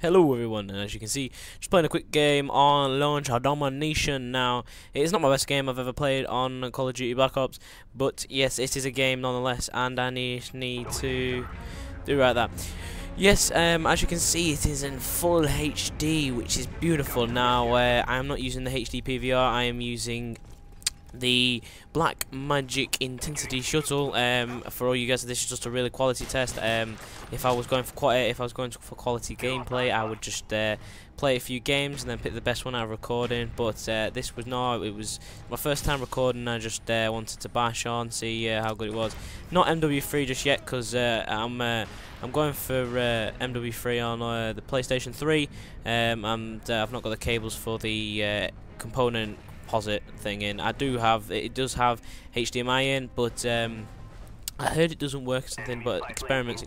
Hello everyone, and as you can see, just playing a quick game on launch Domination. Now, it is not my best game I've ever played on Call of Duty Black Ops, but yes, it is a game nonetheless, and I need to do right that. Yes, as you can see, it is in full HD, which is beautiful. Now, I am not using the HD PVR, I am using the Blackmagic Intensity Shuttle. For all you guys, this is just a really quality test. If I was going for quality gameplay, I would just play a few games and then pick the best one out of recording. But this was not. It was my first time recording. I just wanted to bash on, see how good it was. Not MW3 just yet, because I'm going for MW3 on the PlayStation 3, and I've not got the cables for the component posit thing in. It does have HDMI in, but I heard it doesn't work or something, but experiments,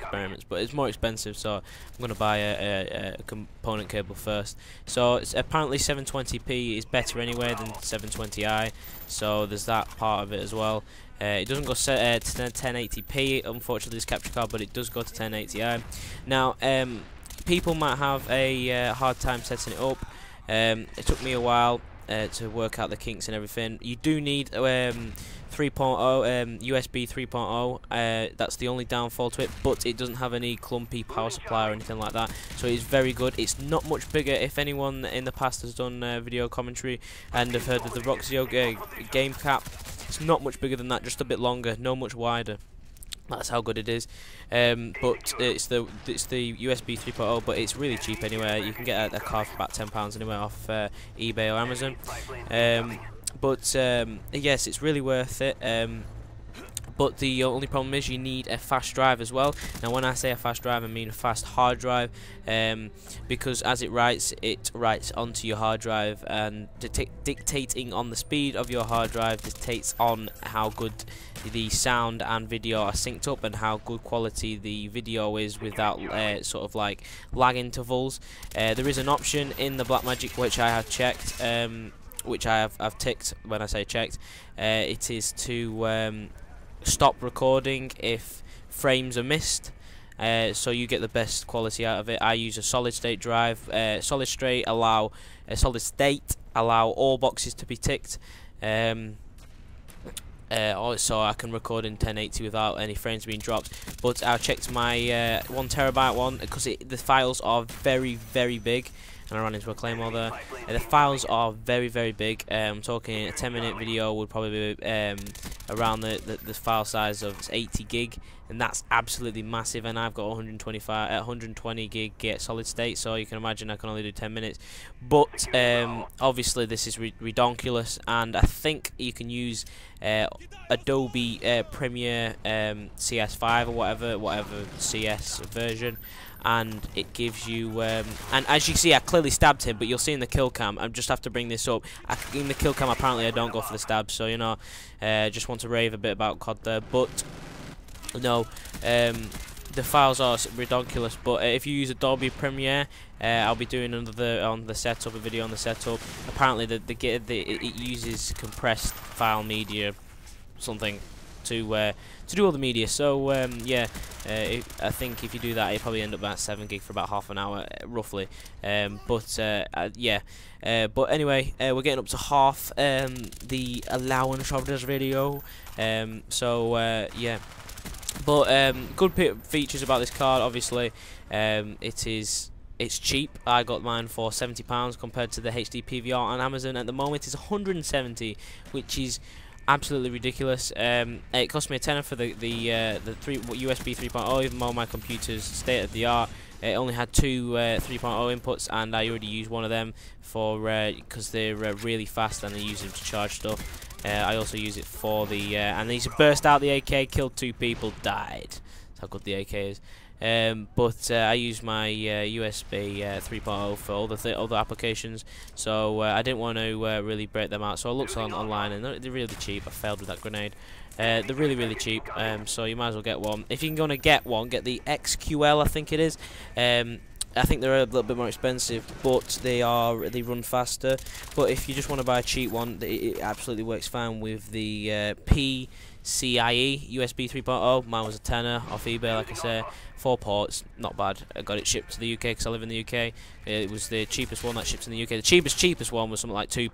but it's more expensive, so I'm going to buy a component cable first. So it's apparently 720p is better anyway than 720i, so there's that part of it as well. It doesn't go to 1080p, unfortunately, this capture card, but it does go to 1080i. Now, people might have a hard time setting it up. It took me a while to work out the kinks and everything. You do need 3.0 USB 3.0. That's the only downfall to it, but it doesn't have any clumpy power supply or anything like that, so it's very good. It's not much bigger. If anyone in the past has done video commentary and have heard of the Roxio game cap, it's not much bigger than that, just a bit longer, no much wider. That's how good it is. But it's the USB 3.0, but it's really cheap anyway. You can get a card for about £10 anyway off eBay or Amazon. But yes, it's really worth it. But the only problem is you need a fast drive as well. Now, when I say a fast drive, I mean a fast hard drive, because as it writes onto your hard drive, and dictating on the speed of your hard drive dictates on how good the sound and video are synced up and how good quality the video is without sort of like lag intervals. There is an option in the Blackmagic which I have checked, which I've ticked. When I say checked, it is to stop recording if frames are missed, so you get the best quality out of it. I use a solid state drive. Solid state allow all boxes to be ticked, so I can record in 1080 without any frames being dropped. But I checked my 1TB one, because the files are very big. And I ran into a claymore there. The files are very big. I'm talking a 10-minute video would probably be around the file size of 80 gig, and that's absolutely massive. And I've got 120 gig solid state, so you can imagine I can only do 10 minutes. But obviously this is redonkulous, and I think you can use Adobe Premiere CS5 or whatever CS version, and it gives you and as you can see, I clearly stabbed him, but you'll see in the kill cam, I just have to bring this up, in the kill cam apparently I don't go for the stabs, so you know, just want to rave a bit about COD there. But no, the files are redonkulous. But if you use Adobe Premiere, I'll be doing another on the setup, a video on the setup. Apparently it uses compressed file media something to do all the media. So yeah, I think if you do that, you probably end up at 7 gig for about half an hour roughly. Yeah. But anyway, we're getting up to half the allowance of this video. Yeah. But good features about this card, obviously. It's cheap. I got mine for £70 compared to the HD PVR on Amazon. At the moment, it's 170, which is absolutely ridiculous. It cost me a tenner for the USB 3.0, even though my computer's state of the art. It only had two 3.0 inputs, and I already used one of them for because they're really fast and I use them to charge stuff. I also use it for the and these burst out the AK, killed 2 people, died. That's how good the AK is. But I use my USB 3.0 for all the other applications, so I didn't want to really break them out. So I looked online, and they're really cheap. I failed with that grenade. They're really cheap, so you might as well get one. If you're going to get one, get the XQL, I think it is. I think they're a little bit more expensive, but they run faster. But if you just want to buy a cheap one, it absolutely works fine with the CIE USB 3.0. Mine was a tenner off eBay, like I say. 4 ports, not bad. I got it shipped to the UK because I live in the UK. It was the cheapest one that shipped in the UK. The cheapest one was something like £2,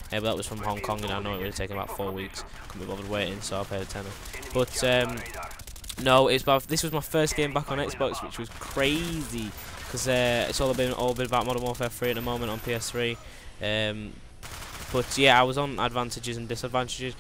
but that was from Hong Kong, and I know it would have taken about 4 weeks. Couldn't be bothered waiting, so I paid a tenner. But no, this was my first game back on Xbox, which was crazy because it's all been about Modern Warfare 3 at the moment on PS3. But yeah, I was on advantages and disadvantages.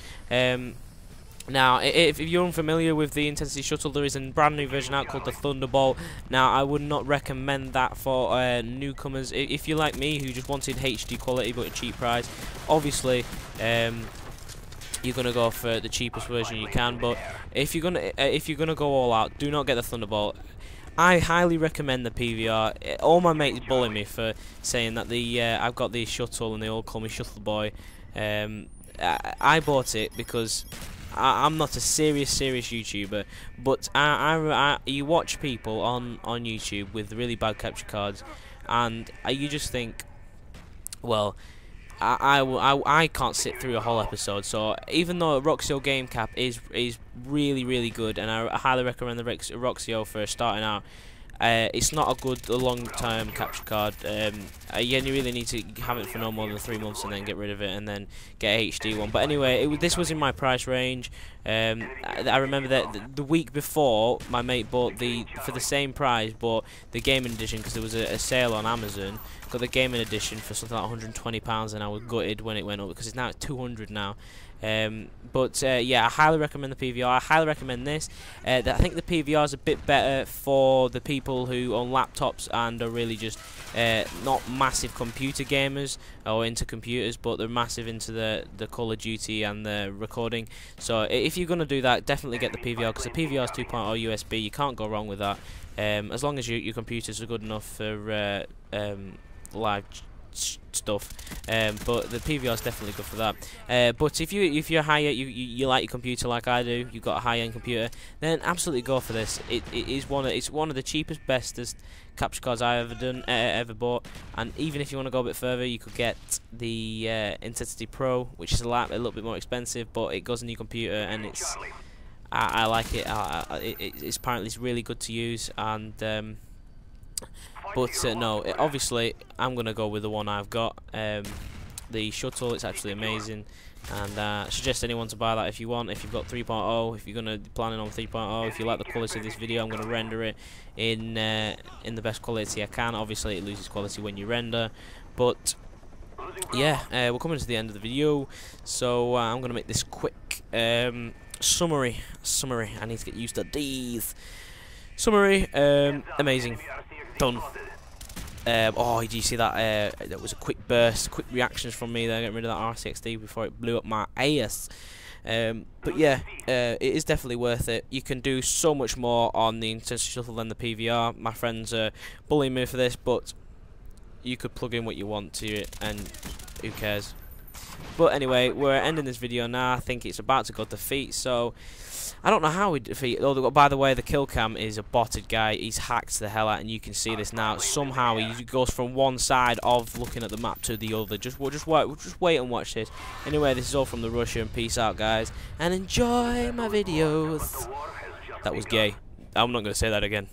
Now, if you're unfamiliar with the Intensity Shuttle, there is a brand new version out called the Thunderbolt. Now, I would not recommend that for newcomers. If you're like me, who just wanted HD quality but a cheap price, obviously you're gonna go for the cheapest version you can. But if you're gonna go all out, do not get the Thunderbolt. I highly recommend the PVR. All my mates bully me for saying that I've got the Shuttle and they all call me Shuttle Boy. I bought it because I'm not a serious YouTuber, but you watch people on YouTube with really bad capture cards, and you just think, well, I can't sit through a whole episode. So even though Roxio game cap is really good, and I highly recommend the Roxio for starting out, it's not a good long-term capture card. You really need to have it for no more than 3 months and then get rid of it and then get a HD one. But anyway, this was in my price range. I remember that the week before, my mate bought for the same price, bought the gaming edition because there was a sale on Amazon. Got the gaming edition for something like £120, and I was gutted when it went up because it's now at 200 now. Yeah, I highly recommend the PVR. I highly recommend this. I think the PVR is a bit better for the people who own laptops and are really just not massive computer gamers or into computers, but they're massive into the Call of Duty and the recording. So if you're gonna do that, definitely get the PVR because the PVR is 2.0 USB. You can't go wrong with that. As long as your computers are good enough for live stuff, but the PVR is definitely good for that. But if you're higher, you like your computer like I do, you've got a high-end computer, then absolutely go for this. It's one of the cheapest, bestest capture cards I ever bought. And even if you want to go a bit further, you could get the Intensity Pro, which is a little bit more expensive, but it goes in your computer, and I like it. It's apparently really good to use, and no, obviously I'm gonna go with the one I've got, the Shuttle. It's actually amazing, and I suggest anyone to buy that if you want. If you've got 3.0, if you're gonna be planning on 3.0, if you like the quality of this video, I'm gonna render it in the best quality I can. Obviously, it loses quality when you render, but yeah, we're coming to the end of the video, so I'm gonna make this quick summary. I need to get used to these. Summary, amazing. Done. Oh, did you see that? That was a quick burst, quick reactions from me there, getting rid of that RCXD before it blew up my ass. But yeah, it is definitely worth it. You can do so much more on the Intensity Shuttle than the PVR. My friends are bullying me for this, but you could plug in what you want to it, and who cares? But anyway, we're ending this video now. I think it's about to go defeat, so I don't know how we defeat. Oh, by the way, the kill cam is a botted guy. He's hacked the hell out, and you can see this now. Somehow he goes from one side of looking at the map to the other. Just wait and watch this. Anyway, this is all from the Russian. Peace out, guys, and enjoy my videos. That was gay. I'm not going to say that again.